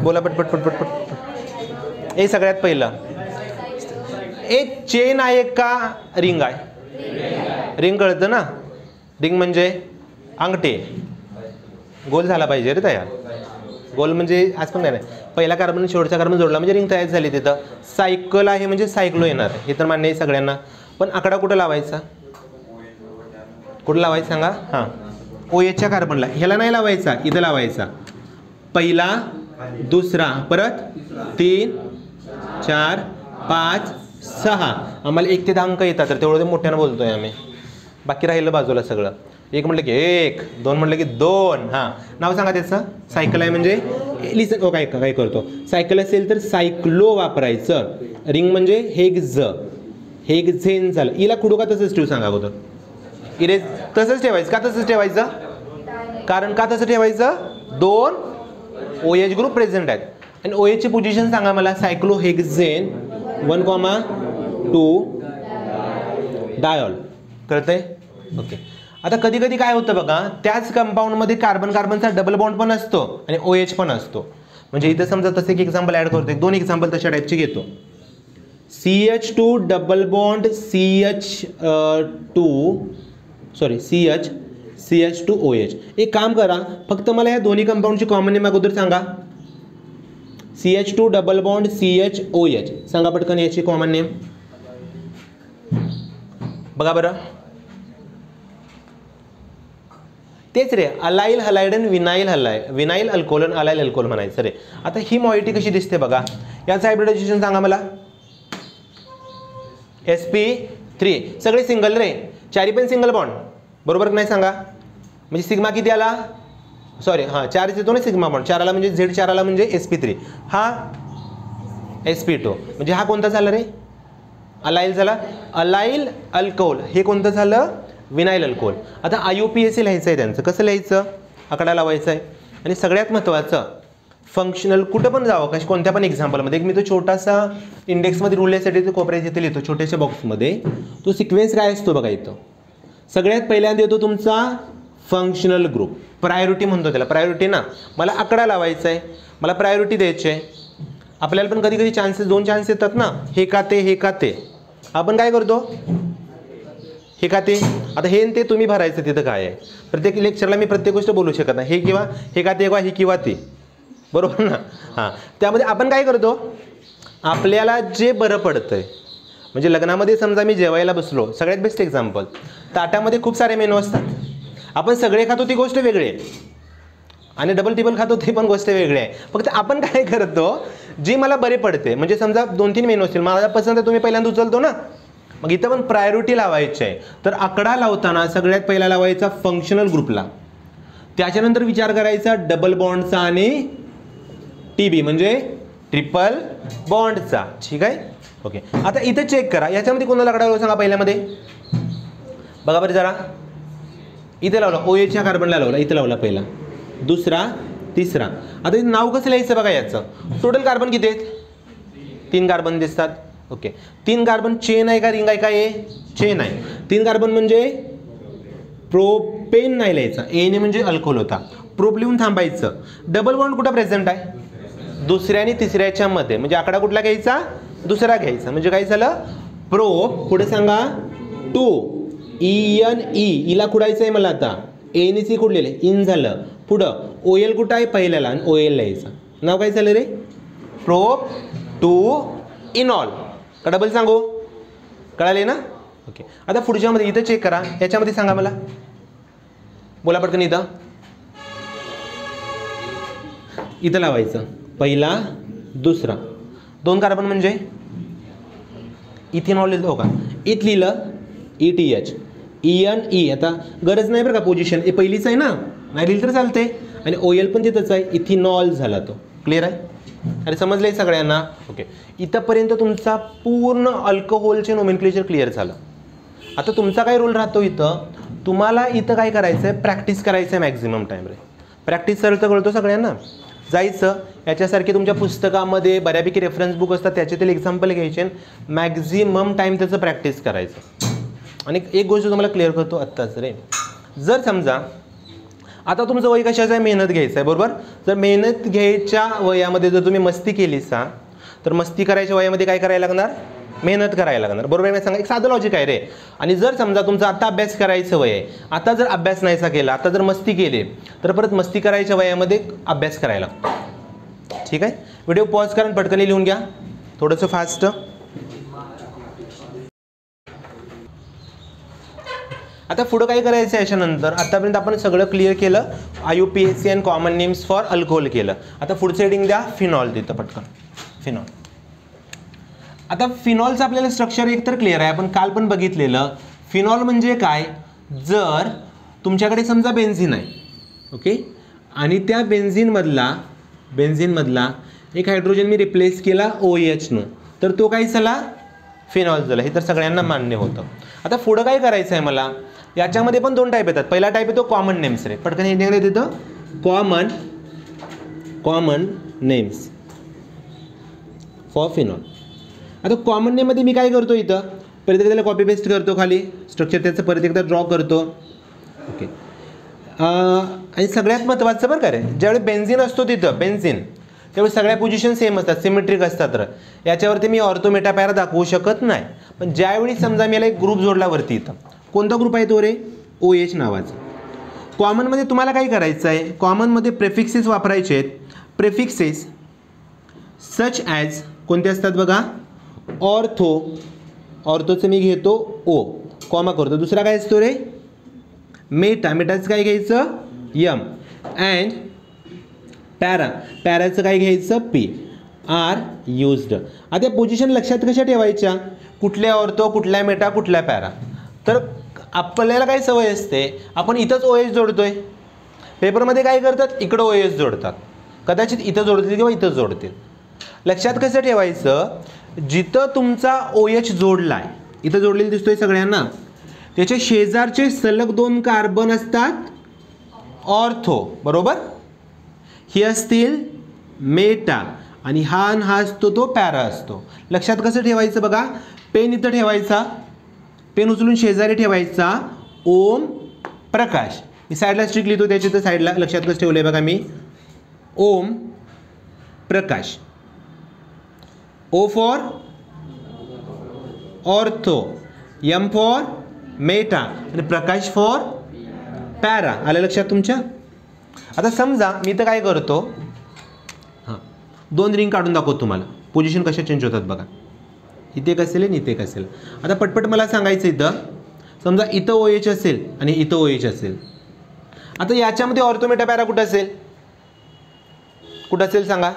बोला पट. ए सगळ्यात पहिलं एक चेन आहे का रिंग आहे. रिंग कळतं ना, रिंग म्हणजे अंगठी. गोल झाला पाहिजे रे तयार. गोल म्हणजे आज पण काय नाही. पहिला कार्बन शेवटचा कार्बन जोडला म्हणजे रिंग तयार झाली. तिथं सायकल आहे म्हणजे सायक्लो येणार, हे तर मान्य आहे सगळ्यांना. पण आकडा कुठं लावायचा, कुठं लावायचा सांगा. हां OHच्या कार्बनला, ह्याला नाही लावायचा, इथं लावायचा. पहिला दुसरा परत 3 4 5 6. आम्हाला 1 ते 10 अंक येतात, तर तेवढं ते मोठ्यानं बोलतोय आम्ही. बाकी राहिलं बाजूला सगळं. 1 म्हटलं की 1, 2 म्हटलं की 2. हां नाव सांगा त्याचं. सायकल आहे म्हणजे लिसन. ओ काय काय करतो, सायकल असेल तर सायक्लो वापरायचं. रिंग म्हणजे हेक्झेन झालं. इला कुठं का तसंच ठेवू सांगा अगोदर. इरेज तसंच ठेवायचं का, तसंच ठेवायचं कारण का तसं ठेवायचं, 2 OH ग्रुप प्रेझेंट आहेत. आणि OH ची पोझिशन सांगा मला. सायक्लोहेक्झेन 1 2 डायोल. कळतंय. ओके. आता कधी कधी काय होतं बघा, त्याच कंपाऊंडमध्ये कार्बन कार्बनचा डबल बॉन्ड पण असतो आणि OH पण असतो. म्हणजे इथं समजा तसं एक एक्झाम्पल ॲड करतो, 2 एक्झाम्पल तशा टाईपचे घेतो. CH2 double bond CH2 OH. एक काम करा, फक्त मला या दोन्ही कंपाऊंडची कॉमन नेम अगोदर सांगा. CH2 डबल बॉन्ड CHOH सांगा पटकन याची कॉमन नेम. बघा बरं. तेच रे, अलाइल हलाइड आणि विनाइल अल्कोहोल आणि अलाइल अल्कोहोल म्हणायचं रे. आता ही मॉइटी कशी दिसते बघा. याचं हायब्रिडायझेशन सांगा मला. sp3 सगळे सिंगल रे, 4 पण सिंगल बॉन्ड बरोबर नाही सांगा. म्हणजे सिग्मा किती आला, सॉरी हां 4 येतो ना सिग्मा बॉन्ड. 4 आला म्हणजे Z4 आला म्हणजे sp3. हा sp2 म्हणजे हा कोणता झाला रे, अलाइल झाला. अलाइल अल्कोहोल हे कोणतं झालं, विनाइल अल्कोहोल. आता IUPAC लिहायचं आहे त्यांचं. कसं लिहायचं, आकडा लावायचा आहे. आणि सगळ्यात महत्त्वाचं फंक्शनल कुठं पण जावं, कशा कोणत्या पण एक्झाम्पलमध्ये. मी तो छोटासा इंडेक्समध्ये रुळण्यासाठी तो कोपऱ्यात इथे लिहितो छोट्याशा बॉक्समध्ये. तो सिक्वेन्स काय असतो बघा इथं. सगळ्यात पहिल्यांदा येतो तुमचा फंक्शनल ग्रुप. प्रायोरिटी म्हणतो त्याला. प्रायोरिटी ना, मला आकडा लावायचा आहे, मला प्रायोरिटी द्यायची आहे. आपल्याला पण कधी कधी चान्सेस 2 चान्स येतात ना, हे का ते. आपण काय करतो, हे का ते. आता हे ते तुम्ही भरायचं तिथं काय आहे. प्रत्येक लेक्चरला मी प्रत्येक गोष्ट बोलू शकत नाही. हे किंवा हे का ते किंवा हे किंवा ते, बरोबर ना. हां त्यामध्ये आपण काय करतो, आपल्याला जे बरं पडतंय. म्हणजे लग्नामध्ये समजा मी जेवायला बसलो, सगळ्यात बेस्ट एक्झाम्पल. ताटामध्ये खूप सारे मेनू असतात, आपण सगळे खातो ती गोष्ट वेगळी आहे, आणि डबल टिबल खातो ती पण गोष्ट वेगळी आहे. फक्त आपण काय करतो, जी मला बरे पडते. म्हणजे समजा 2-3 मेनू असतील, मला पसंत आहे, तुम्ही पहिल्यांदा उचलतो ना. मग इथं पण प्रायोरिटी लावायची आहे. तर आकडा लावताना सगळ्यात पहिला लावायचा फंक्शनल ग्रुपला, त्याच्यानंतर विचार करायचा डबल बॉन्डचा आणि TB म्हणजे ट्रिपल बॉन्डचा. ठीक आहे. ओके. आता इथं चेक करा, याच्यामध्ये कोणाला आकडा लावला सांगा पहिल्यामध्ये. बघा बरं जरा, इथे लावला OHच्या कार्बनला लावला, इथं लावला पहिला, दुसरा, तिसरा. आता इथं नाव कसं लिहायचं बघा याचं. टोटल कार्बन किती आहेत, 3 कार्बन दिसतात. ओके. 3 कार्बन चेन आहे का रिंग आहे का, हे चेन आहे. 3 कार्बन म्हणजे प्रोपेन नाही लिहायचा, एने म्हणजे अल्कोहोल होता. प्रोप लिहून थांबायचं. डबल बॉन्ड कुठं प्रेझेंट आहे, दुसऱ्या आणि तिसऱ्याच्या मध्ये. म्हणजे आकडा कुठला घ्यायचा, दुसरा घ्यायचा म्हणजे काय झालं प्रो पुढे सांगा 2 EN ईला कुडायचं आहे मला आता NC कुडलेले इन झालं पुढं OL कुठं आहे पहिल्याला आणि OL लिहायचं नाव काय झालं रे प्रोप 2 इनॉल का डबल सांगू कळाले ना ओके आता पुढच्यामध्ये इथं चेक करा याच्यामध्ये सांगा मला बोला पटकन इथं लावायचं पहिला दुसरा 2 कार्बन म्हणजे इथेनॉल लिहिलं हो का इथ लिहिलं ETH EN आता गरज नाही बरं का पोझिशन हे पहिलीच आहे ना नाही लिहिलं तर चालते आणि OL पण तिथंच आहे इथिनॉल झाला तो क्लिअर आहे अरे समजलंय सगळ्यांना ओके इथंपर्यंत तुमचा पूर्ण अल्कोहोलचे नोमेनक्लेचर क्लिअर झालं आता तुमचा काय रोल राहतो इथं तुम्हाला इथं काय करायचं आहे प्रॅक्टिस करायचं आहे मॅक्झिमम टाईम रे प्रॅक्टिस तर कळतो सगळ्यांना जायचं याच्यासारखे तुमच्या पुस्तकामध्ये बऱ्यापैकी रेफरन्स बुक असतात त्याच्यातील एक्झाम्पल घ्यायचे मॅक्झिमम टाईम त्याचं प्रॅक्टिस करायचं आणि एक गोष्ट तुम्हाला क्लिअर करतो आत्ताच रे जर समजा आता तुमचं वय कशाचं आहे मेहनत घ्यायचं आहे बरोबर जर मेहनत घ्यायच्या वयामध्ये जर तुम्ही मस्ती केलीस तर मस्ती करायच्या वयामध्ये काय करायला लागणार मेहनत करायला लागणार बरोबर आहे सांगा एक साधं लॉजिक आहे रे आणि जर समजा तुमचा आता अभ्यास करायचं वय आहे आता जर अभ्यास नाहीसा केला आता जर मस्ती केली तर परत मस्ती करायच्या वयामध्ये अभ्यास करायला लागतो ठीक आहे व्हिडिओ पॉज करून पटकन लिहून घ्या थोडंसं फास्ट आता पुढं काय करायचं आहे याच्यानंतर आतापर्यंत आपण सगळं क्लिअर केलं IUPAC and common names for alcohol केलं आता पुढचं हेडिंग द्या फिनॉल तिथं पटकन फिनॉल आता फिनॉलचं आपल्याला स्ट्रक्चर एकतर क्लिअर आहे आपण काल पण बघितलेलं फिनॉल म्हणजे काय जर तुमच्याकडे समजा बेन्झिन आहे ओके आणि त्या बेन्झिनमधला एक हायड्रोजन मी रिप्लेस केला OH नं तर तो काय झाला फिनॉल झाला हे तर सगळ्यांना मान्य होतं आता पुढं काय करायचं आहे मला याच्यामध्ये पण 2 टाईप येतात पहिला टाईप येतो कॉमन नेम्स रे पटकन हे निघाले तिथं कॉमन नेम्स फॉर फिनॉल आता कॉमन नेममध्ये मी काय करतो इथं परत एकदा त्याला कॉपी पेस्ट करतो खाली स्ट्रक्चर त्याचं परत एकदा ड्रॉ करतो ओके आणि सगळ्यात महत्त्वाचं बरं का रे ज्यावेळी बेन्झिन असतो तिथं बेन्झिन त्यावेळी सगळ्या पोझिशन सेम असतात सिमेट्रिक असतात तर याच्यावरती मी ऑर्थो मेटा पॅरा दाखवू शकत नाही पण ज्यावेळी समजा मी याला एक ग्रुप जोडला वरती इथं कोणता ग्रुप आहे तो रे OH नावाचा कॉमनमध्ये तुम्हाला काय करायचं आहे कॉमनमध्ये प्रेफिक्सेस वापरायचे आहेत प्रेफिक्सेस सच ॲज कोणते असतात बघा ऑर्थोचं मी घेतो O कॉमा करतो दुसरा काय असतो रे मेटाचं काय घ्यायचं M अँड पॅराचं काय घ्यायचं P आर युज्ड आता पोझिशन लक्षात कशा ठेवायच्या कुठल्या ऑर्थो कुठल्या मेटा कुठल्या पॅरा तर आपल्याला काय सवय असते आपण इथंच OH जोडतोय पेपरमध्ये काय करतात इकडं OH जोडतात कदाचित इथं जोडतील किंवा इथं जोडतील लक्षात कसं ठेवायचं जिथं तुमचा OH जोडला आहे इथं जोडलेलं दिसतोय सगळ्यांना त्याच्या शेजारचे सलग 2 कार्बन असतात ऑर्थो बरोबर ही असतील मेटा आणि हा असतो तो पॅरा असतो लक्षात कसं ठेवायचं बघा पेन इथं ठेवायचा पेन उचलून शेजारी ठेवायचा ओम प्रकाश मी साईडला स्ट्रिक लिहितो त्याच्या तर साईडला लक्षात कसं ठेवलं आहे बघा मी Om Prakash O for ortho M for Meta आणि प्रकाश फॉर पॅरा आलं लक्षात तुमच्या आता समजा मी तर काय करतो हां 2 रिंग काढून दाखवतो तुम्हाला पोझिशन कशा चेंज होतात बघा इथे एक असेल आणि इथे एक असेल आता पटपट मला सांगायचं इथं समजा इथं OH असेल आणि इथं OH असेल आता याच्यामध्ये ऑर्थो मेटा पॅरा कुठं असेल सांगा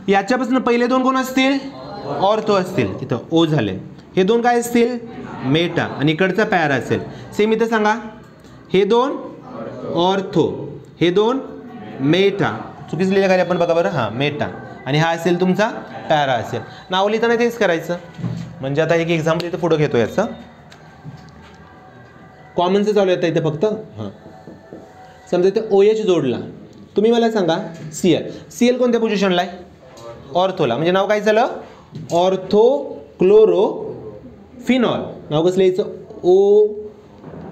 याच्यापासून पहिले 2 कोण असतील ऑर्थो असतील इथं O झाले हे 2 काय असतील मेटा आणि इकडचा पॅरा असेल सेम इथं सांगा हे 2 ऑर्थो हे 2 मेटा चुकीचं लिहिलं काय आपण बघा बरं हां मेटा आणि हा असेल तुमचा पॅरा असेल नाव लिहिताना तेच करायचं म्हणजे आता एक एक्झाम्पल इथं पुढं घेतो याचं कॉमनचं चालू येतं इथं फक्त हां समजा इथं OH जोडला तुम्ही मला सांगा Cl कोणत्या पोझिशनला आहे ऑर्थोला म्हणजे नाव काय झालं ऑर्थो क्लोरोफिनॉल नाव कसं लिहायचं O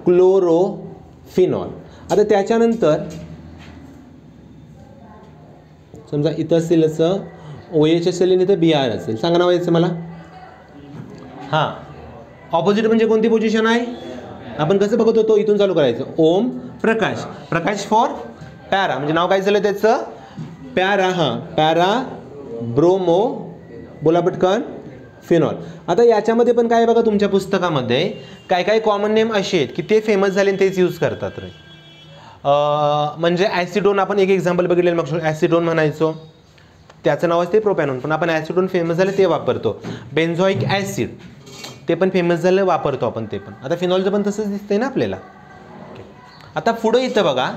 क्लोरोफिनॉल आता त्याच्यानंतर समजा इथं असेल असं OH असेल आणि इथं BR असेल. सांगा नाव यायचं मला. हां, ऑपोजिट म्हणजे कोणती पोझिशन आहे? आपण कसं बघत होतो, इथून चालू करायचं. ओम प्रकाश, प्रकाश फॉर पॅरा, म्हणजे नाव काय झालं त्याचं? पॅरा. हां, पॅरा ब्रोमो, बोला पटकन, फिनॉल. आता याच्यामध्ये पण काय बघा, तुमच्या पुस्तकामध्ये काय काय कॉमन नेम असे आहेत की ते फेमस झाले आणि तेच यूज करतात रे. म्हणजे ॲसिडोन आपण एक एक्झाम्पल बघितलेलं, मग ॲसिडोन म्हणायचो, त्याचं नाव असते प्रोपॅनॉन, पण आपण ॲसिडोन फेमस झालं ते वापरतो. बेन्झॉइक ॲसिड ते पण फेमस झालं, वापरतो आपण ते पण. आता फिनॉलचं पण तसंच दिसतंय ना आपल्याला. आता पुढं इथं बघा,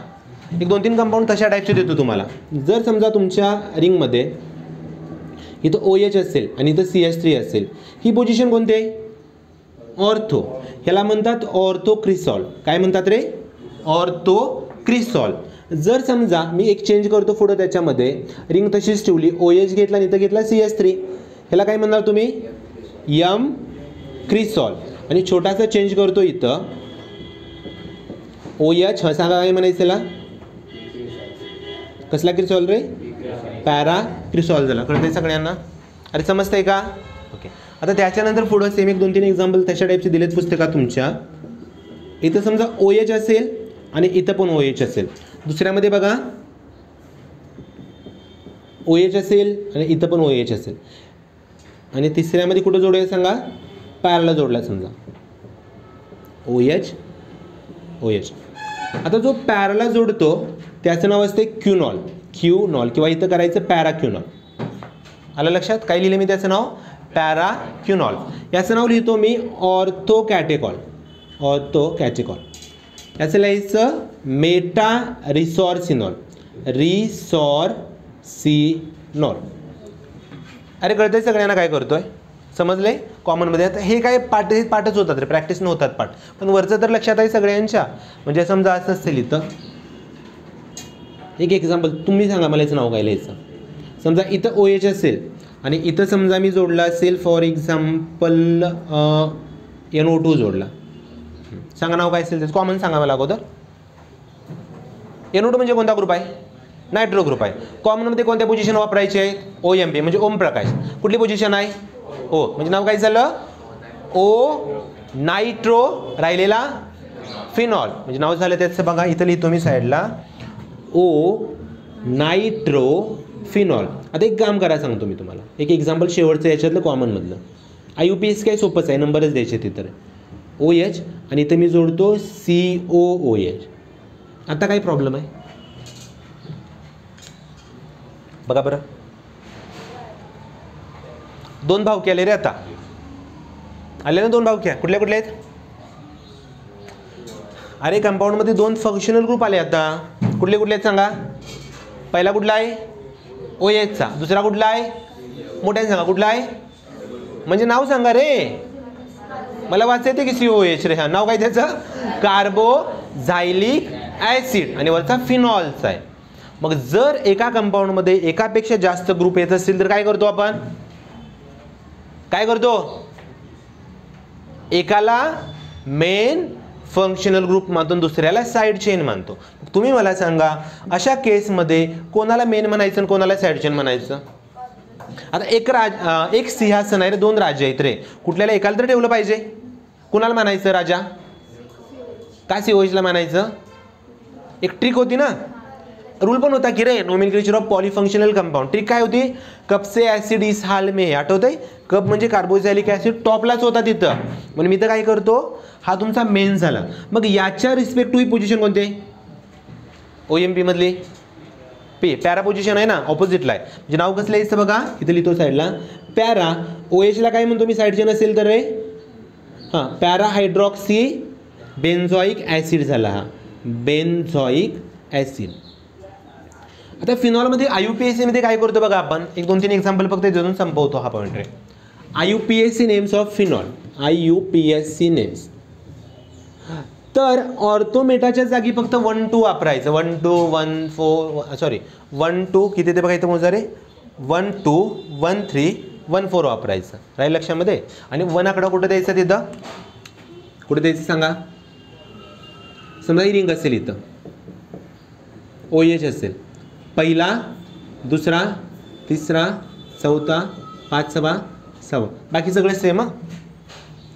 एक 2-3 कंपाऊंड तशा टाईपचे देतो तुम्हाला. जर समजा तुमच्या रिंगमध्ये इथं OH असेल आणि इथं CH3 असेल, ही पोझिशन कोणती आहे? ऑर्थो. ह्याला म्हणतात ऑर्थोक्रिसॉल. काय म्हणतात रे? ऑर्थोक्रिसॉल. जर समजा मी एक चेंज करतो पुढं, त्याच्यामध्ये रिंग तशीच ठेवली, OH घेतला आणि इथं घेतला CH3, ह्याला काय म्हणणार तुम्ही? यम क्रिसॉल. आणि छोटासा चेंज करतो इथं, OH, सांगा काय म्हणायचं त्याला? कसला क्रिसॉल रे? पॅरा क्रिसॉल झाला. कळतंय सगळ्यांना? अरे समजतंय का? ओके. आता त्याच्यानंतर पुढं सेम एक 2-3 एक्झाम्पल तशा टाईपचे दिलेत पुस्तकात तुमच्या. इथं समजा OH असेल आणि इथं पण OH असेल. दुसऱ्यामध्ये बघा OH असेल आणि इथं पण OH असेल. आणि तिसऱ्यामध्ये कुठं जोडूया सांगा? पॅराला जोडला समजा, OH OH. आता जो पॅराला जोडतो त्याचं नाव असते क्युनॉल. क्युनॉल, किंवा इथं करायचं पॅराक्युनॉल. आलं लक्षात? काय लिहिलं मी त्याचं नाव? पॅराक्युनॉल. याचं नाव लिहितो मी ऑर्थोकॅटेकॉल. ऑर्थोकॅटेकॉल. याचं लिहायचं मेटा रिसॉर्सिनॉल. रिसॉर्सिनॉल. अरे कळतंय सगळ्यांना काय करतोय? समजले? कॉमनमध्ये. आता हे काय पाठच होतात रे, प्रॅक्टिस नव्हतात पाठ, पण वरचं तर लक्षात आहे सगळ्यांच्या. म्हणजे समजा असं असेल, इथं एक एक्झाम्पल तुम्ही सांगा मला, याचं नाव काय लिहायचं? समजा इथं OH असेल आणि इथं समजा मी जोडला असेल फॉर एक्झाम्पल NO2 जोडला. सांगा नाव काय असेल त्याचं? कॉमन सांगा मला अगोदर. NO2 म्हणजे कोणता ग्रुप आहे? नायट्रो ग्रुप आहे. कॉमनमध्ये कोणत्या पोझिशन वापरायची आहे? OMP म्हणजे ओम प्रकाश. कुठली पोझिशन आहे? O. म्हणजे नाव काय झालं? O नायट्रो, राहिलेला फिनॉल, म्हणजे नाव झालं त्याचं बघा, इथं लिहितो मी साईडला, O नायट्रो फिनॉल. आता एक काम करा, सांगतो मी तुम्हाला एक एक्झाम्पल शेवटचं याच्यातलं कॉमनमधलं. IUPAC काय सोपंच आहे, नंबरच द्यायचे तिथं. OH आणि इथं मी जोडतो COOH. आता काय प्रॉब्लेम आहे बघा बरं. 2 भावके आले रे, आता आले ना 2 भावक्या. कुठल्या कुठल्या आहेत? अरे कंपाऊंडमध्ये 2 फंक्शनल ग्रुप आले आता. कुठले कुठले आहेत सांगा? पहिला कुठला आहे? OH चा. दुसरा कुठला आहे? मोठ्याने सांगा कुठला आहे? म्हणजे नाव सांगा रे, मला वाचायचं की COH रे. हा, नाव काय त्याचं? कार्बोझायलिक ॲसिड. आणि वरचा फिनॉलचा आहे. मग जर एका कंपाऊंडमध्ये एकापेक्षा जास्त ग्रुप येत असतील तर काय करतो आपण? काय करतो? एकाला मेन फंक्शनल ग्रुपमधून दुसऱ्याला साईड चेन मानतो. तुम्ही मला सांगा, अशा केसमध्ये कोणाला मेन म्हणायचं आणि कोणाला साईड चेन म्हणायचं? आता एक सिंहासन आहे रे, 2 राजे आहेत रे, कुठल्याला एकाला तर ठेवलं पाहिजे. कुणाला म्हणायचं राजा? का COHला म्हणायचं? एक ट्रिक होती ना, रूल पण होता की रे, nomenclature of polyfunctional compound. Trick काय होती? कप से ॲसिड इस हाल में. आठवतंय? कप म्हणजे कार्बोझॅलिक ॲसिड टॉपलाच होता तिथं, म्हणून मी तर काय करतो, हा तुमचा मेन झाला. मग याच्या रिस्पेक्ट टू ही पोझिशन कोणती आहे? OMP मधली पॅरा पोझिशन आहे ना, ऑपोजिटला आहे. म्हणजे नाव कसलं यायचं बघा, इथं लिहितो साईडला पॅरा. OHला काय म्हणतो मी साईड चेन असेल तर रे? हां, पॅरा हायड्रॉक्सी बेन्झॉइक ॲसिड झाला. हा बेन्झॉइक ॲसिड. आता फिनॉलमध्ये IUPAC मध्ये काय करतो बघा आपण, एक 2-3 एक्झाम्पल फक्त देऊन संपवतो हा point ray. IUPAC names of phenol. IUPAC names. तर ऑर्थोमेटाच्या जागी फक्त 1-2 वापरायचं. 1-2 1-4 सॉरी 1-2 किती ते बघा इथं मोजा रे. 1-2 1-3 1-4 वापरायचं. राहील लक्षामध्ये. आणि 1 आकडा कुठं द्यायचा तिथं? कुठे द्यायचं सांगा? समजा ही रिंग असेल, इथं OH असेल, पहिला, दुसरा, तिसरा, चौथा, 5 6 6. बाकी सगळं सेम.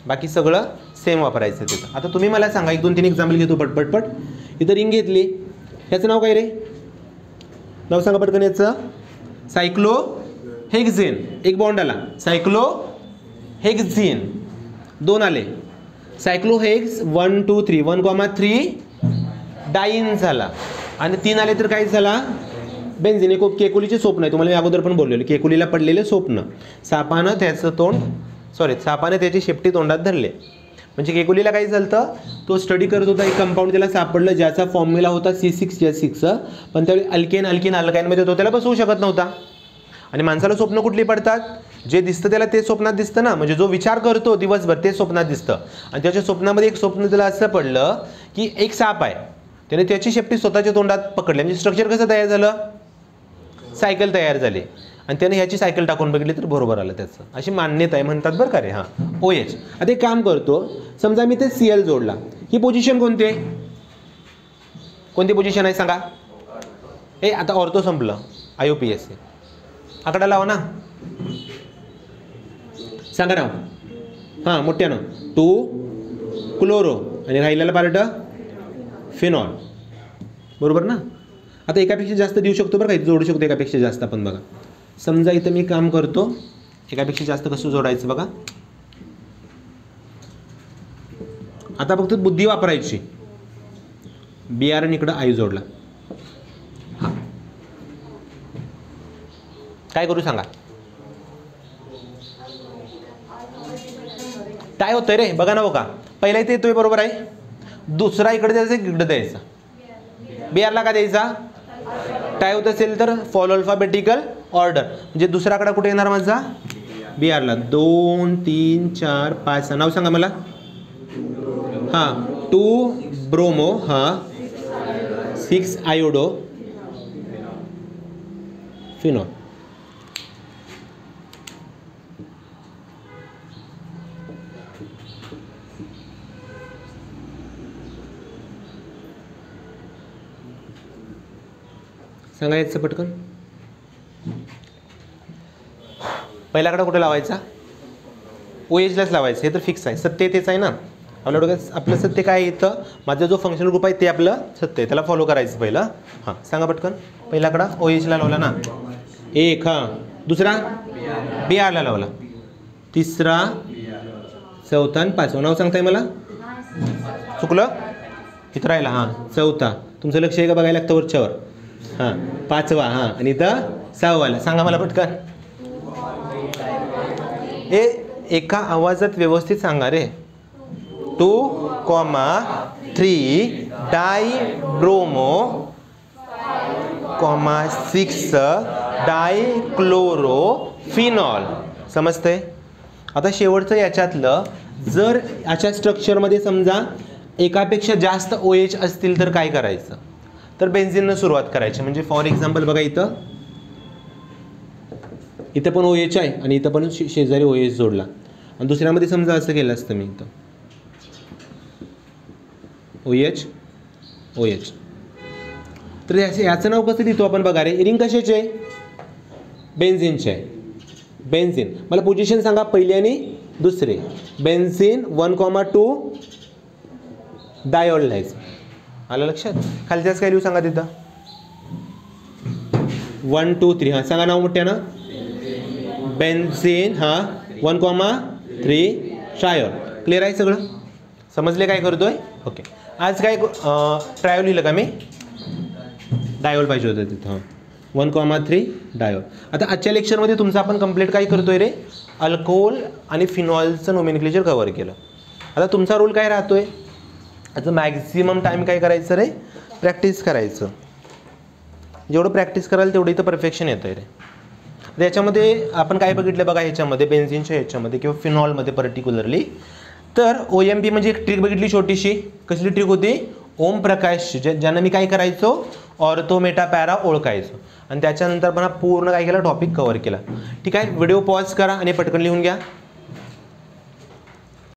बाकी सगळं सेम वापरायचं तिथं. आता तुम्ही मला सांगा, 1 2 3 एक्झाम्पल घेतो पटपट. इथं रिंग घेतली, ह्याचं नाव काय रे? नाव सांगा पटकन याचं. सायक्लोहेक्झेन. एक बॉन्ड आला, सायक्लोहेक्झेन. 2 आले, सायक्लोहेक्स 1 2 3 1,3 डाईन झाला. आणि 3 आले तर काय झाला? बेन्झिन. एक केकुलीचे स्वप्न आहे, तुम्हाला मी अगोदर पण बोललेलं, केकुलीला पडलेले स्वप्न. सापानं त्याची शेपटी तोंडात धरले. म्हणजे केकुलीला काय झालं, तो स्टडी करत होता, एक कंपाऊंड त्याला सापडलं ज्याचा फॉर्म्युला होता C6H6, पण त्यावेळी अल्केन अल्काईनमध्ये तो त्याला बसवू शकत नव्हता. आणि माणसाला स्वप्न कुठली पडतात? जे दिसतं त्याला ते स्वप्नात दिसतं ना. म्हणजे जो विचार करतो दिवसभर ते स्वप्नात दिसतं. आणि त्याच्या स्वप्नामध्ये एक स्वप्न त्याला असं पडलं की एक साप आहे, त्याने त्याची शेपटी स्वतःच्या तोंडात पकडली. म्हणजे स्ट्रक्चर कसं तयार झालं? सायकल तयार झाली. आणि त्याने ह्याची सायकल टाकून बघितली तर बरोबर आलं त्याचं. अशी मान्यता आहे, म्हणतात बरं का रे. हां, OH. आता एक काम करतो, समजा मी ते Cl जोडला, ही पोझिशन कोणती आहे? कोणती पोझिशन आहे सांगा? हे आता ऑर्थो संपलं, IUPAC. आकडा लावा ना, सांगा नाव. हां, मोठ्यानं. 2 क्लोरो आणि राहिलेला पार्ट फिनॉल. बरोबर ना? आता एकापेक्षा जास्त देऊ शकतो बरं का, जोडू शकतो एकापेक्षा जास्त. आपण बघा, समजा इथं मी काम करतो, एकापेक्षा जास्त कसं जोडायचं बघा. आता फक्त बुद्धी वापरायची. BR आणि इकडं I जोडला. हां, काय करू सांगा? काय होतंय रे? बघा ना, बघा. पहिला इथे येतोय, बरोबर आहे. दुसरा इकडे द्यायचा, इकडे द्यायचा. BR ला का द्यायचा? काय होत असेल तर फॉलो अल्फाबेटिकल ऑर्डर. म्हणजे दुसरा आकडा कुठे येणार माझा? BR ला. 2 3 4 5 6. नाव सांगा मला. हां, 2 ब्रोमो, हां, 6 आयोडो फिनॉल. सांगायचं पटकन. पहिल्याकडे कुठे लावायचा? OH लाच लावायचं. हे तर फिक्स आहे, सत्य तेच आहे ना आपल्या डोक्यात. आपलं सत्य काय येतं? माझं जो फंक्शनल ग्रुप आहे ते आपलं सत्य आहे, त्याला फॉलो करायचं पहिलं. हां, सांगा पटकन. पहिल्याकडं OH ला लावला ना, 1. हां, दुसरा BR ला लावला, तिसरा, चौथा आणि 5वा. नाव सांगताय मला? चुकलं? इथं राहिला. हां, चौथा. तुमचं लक्ष आहे का बघायला लागतं वरच्यावर. हां, 5वा. हां, आणि इथं 6वाला. सांगा मला पटकन. एका आवाजात व्यवस्थित सांगा रे. 2,3 डायब्रोमो, 6 डायक्लोरोफिनॉल. समजतंय? आता शेवटचं याच्यातलं, जर अशा स्ट्रक्चरमध्ये समजा एकापेक्षा जास्त OH असतील तर काय करायचं? तर बेन्झिननं सुरुवात करायची. म्हणजे फॉर एक्झाम्पल बघा, इथं पण OH आहे आणि इथं पण शेजारी OH जोडला. आणि दुसऱ्यामध्ये समजा असं केलं असतं मी, इथं OH. तर याचं नाव कसं लिहितो आपण बघा रे. रिंग कशाचे आहे? बेन्झिनचे आहे. बेन्झिन. मला पोझिशन सांगा पहिली आणि दुसरे. बेन्झिन 1,2 डायोल लिहायचं. आलं लक्षात? खालच्याच काय लिहू सांगा तिथं? 1 2 3. हां, सांगा नाव मोठ्यानं. बेन्झिन, हां, 1,3 ट्रायोल. क्लिअर आहे सगळं? समजले काय करतोय? ओके. आज काय ट्रायोल लिहिलं का मी? डायोल पाहिजे होतं तिथं. हां, 1,3 डायोल. आता आजच्या लेक्चरमध्ये तुमचं आपण कंप्लीट काय करतोय रे? अल्कोहोल आणि फिनॉलचं नोमेनक्लेचर कव्हर केलं. आता तुमचा रोल काय राहतोय? आता मॅक्झिमम टाईम काय करायचं रे? प्रॅक्टिस करायचं. जेवढं प्रॅक्टिस कराल तेवढं इथं परफेक्शन येतं आहे रे. याच्यामध्ये आपण काय बघितलं बघा, ह्याच्यामध्ये बेन्झिनच्या ह्याच्यामध्ये किंवा फिनॉलमध्ये पर्टिक्युलरली, तर OMP म्हणजे एक ट्रिक बघितली छोटीशी. कसली ट्रिक होती? ओम प्रकाश, ज्यानं मी काय करायचो? ऑर्थो मेटा पॅरा ओळखायचो. आणि त्याच्यानंतर पण पूर्ण काय केलं? टॉपिक कव्हर केला. ठीक आहे, व्हिडिओ पॉज करा आणि पटकन लिहून घ्या.